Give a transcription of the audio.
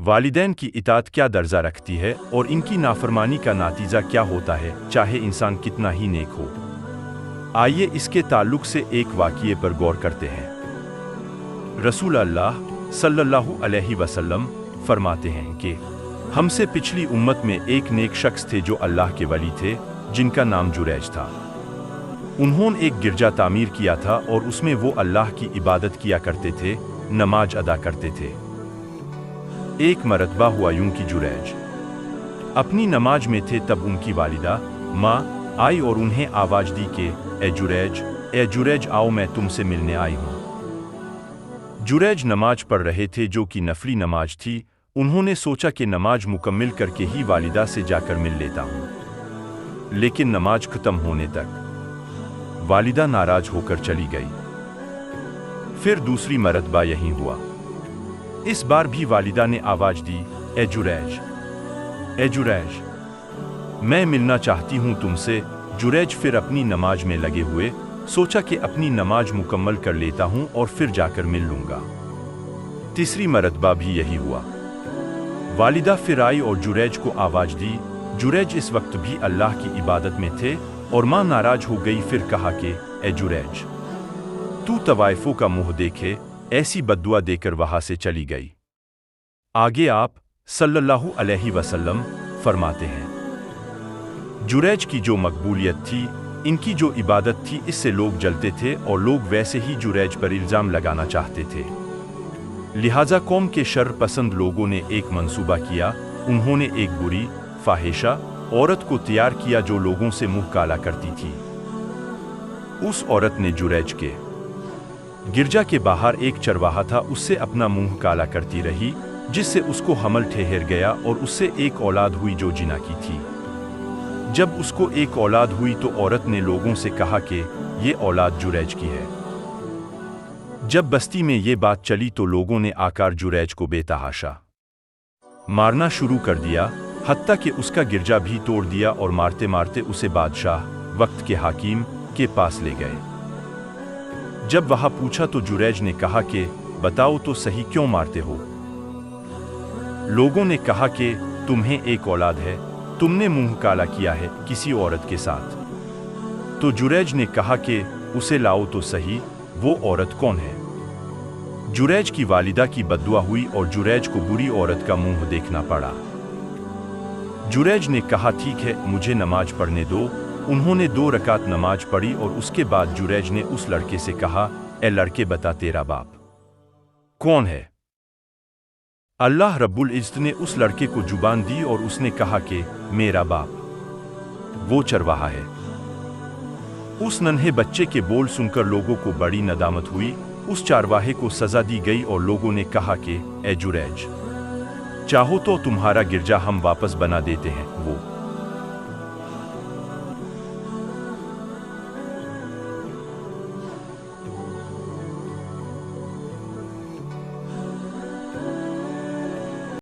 والدین کی اطاعت کیا درجہ رکھتی ہے اور ان کی نافرمانی کا نتیجہ کیا ہوتا ہے، چاہے انسان کتنا ہی نیک ہو۔ آئیے اس کے تعلق سے ایک واقعے پر غور کرتے ہیں۔ رسول اللہ صلی اللہ علیہ وسلم فرماتے ہیں کہ ہم سے پچھلی امت میں ایک نیک شخص تھے جو اللہ کے ولی تھے، جن کا نام جریج تھا۔ انہوں نے ایک گرجا تعمیر کیا تھا اور اس میں وہ اللہ کی عبادت کیا کرتے تھے، نماز ادا کرتے تھے۔ ایک مرتبہ ہوا یوں کہ جریج اپنی نماز میں تھے، تب ان کی والدہ ماں آئی اور انہیں آواز دی کہ اے جریج آؤ، میں تم سے ملنے آئی ہوں۔ جریج نماز پڑھ رہے تھے جو کہ نفلی نماز تھی۔ انہوں نے سوچا کہ نماز مکمل کر کے ہی والدہ سے جا کر مل لیتا ہوں، لیکن نماز ختم ہونے تک والدہ ناراض ہو کر چلی گئی۔ پھر دوسری مرتبہ یہی ہوا۔ اس بار بھی والدہ نے آواز دی، اے جریج میں ملنا چاہتی ہوں تم سے۔ جریج پھر اپنی نماز میں لگے ہوئے، سوچا کہ اپنی نماز مکمل کر لیتا ہوں اور پھر جا کر مل لوں گا۔ تیسری مرتبہ بھی یہی ہوا۔ والدہ پھر آئی اور جریج کو آواز دی۔ جریج اس وقت بھی اللہ کی عبادت میں تھے اور ماں ناراض ہو گئی۔ پھر کہا کہ اے جریج تو طوائفوں کا منہ دیکھے، ایسی بددعا دے کر وہاں سے چلی گئی۔ آگے آپ صلی اللہ علیہ وسلم فرماتے ہیں، جریج کی جو مقبولیت تھی، ان کی جو عبادت تھی، اس سے لوگ جلتے تھے اور لوگ ویسے ہی جریج پر الزام لگانا چاہتے تھے۔ لہٰذا قوم کے شر پسند لوگوں نے ایک منصوبہ کیا۔ انہوں نے ایک بری فاحشہ عورت کو تیار کیا جو لوگوں سے منہ کالا کرتی تھی۔ اس عورت نے جریج کے گرجا کے باہر ایک چرواہا تھا، اس سے اپنا منہ کالا کرتی رہی، جس سے اس کو حمل ٹھہر گیا اور اس سے ایک اولاد ہوئی جو جنا کی تھی۔ جب اس کو ایک اولاد ہوئی تو عورت نے لوگوں سے کہا کہ یہ اولاد جریج کی ہے۔ جب بستی میں یہ بات چلی تو لوگوں نے آ کر جریج کو بے تحاشا مارنا شروع کر دیا، حتیٰ کہ اس کا گرجا بھی توڑ دیا اور مارتے مارتے اسے بادشاہ وقت کے حاکم کے پاس لے گئے۔ جب وہاں پوچھا تو جریج نے کہا کہ بتاؤ تو صحیح، کیوں مارتے ہو؟ لوگوں نے کہا کہ تمہیں ایک اولاد ہے، تم نے منہ کالا کیا ہے کسی عورت کے ساتھ۔ تو جریج نے کہا کہ اسے لاؤ تو صحیح، وہ عورت کون ہے؟ جریج کی والدہ کی بددعا ہوئی اور جریج کو بری عورت کا منہ دیکھنا پڑا۔ جریج نے کہا ٹھیک ہے، مجھے نماز پڑھنے دو۔ انہوں نے 2 رکعت نماز پڑھی اور اس کے بعد جریج نے اس لڑکے سے کہا، اے لڑکے بتا تیرا باپ کون ہے؟ اللہ رب العزت نے اس لڑکے کو زبان دی اور اس نے کہا کہ میرا باپ وہ چرواہا ہے۔ اس ننھے بچے کے بول سن کر لوگوں کو بڑی ندامت ہوئی۔ اس چرواہے کو سزا دی گئی اور لوگوں نے کہا کہ اے جریج چاہو تو تمہارا گرجا ہم واپس بنا دیتے ہیں۔ وہ